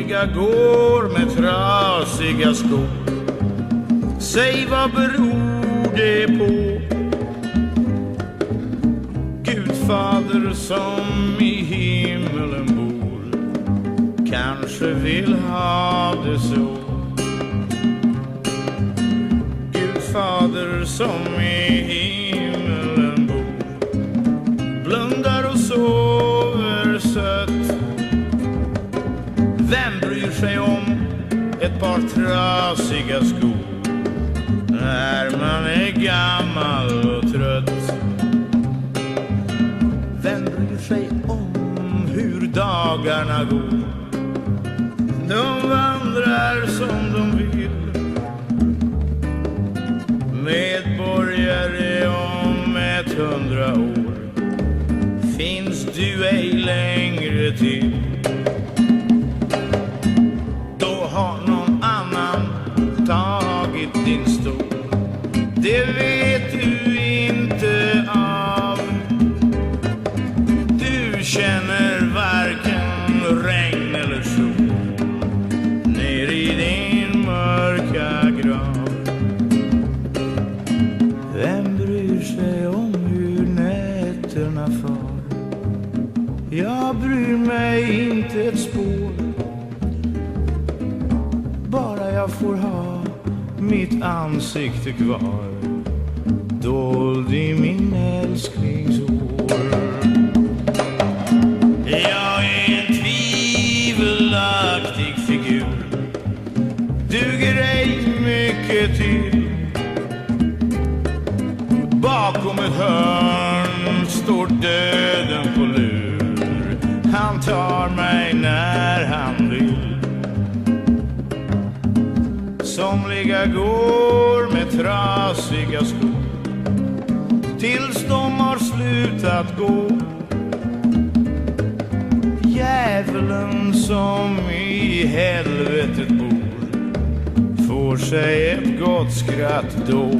Somliga går med trasiga skor. Säg, vad beror det på? Gudfader som i himmelen bor kanske vill ha det så. Gudfader som i himmelen bor blundar och sover sött. Vem bryr sig om ett par trasiga skor när man är gammal och trött? Vem bryr sig om hur dagarna går? De vandrar som de vill. Medborgare om 100 år finns du ej längre till. Då har någon annan tagit din stol. Det vet du inte av. Du känner varken regn eller sol ner i din mörka grav. Vem bryr sig om hur nätterna far? Jag bryr mig inte ett spår. Bara jag får ha mitt ansikte kvar dold i min älsklingshår. Jag är en tvivelaktig figur, duger ej mycket till. Bakom ett hörn står döden på lur. Han tar mig när han vill. Somliga går med trasiga skor tills de har slutat gå. Djävulen som i helvetet bor får sig ett gott skratt då.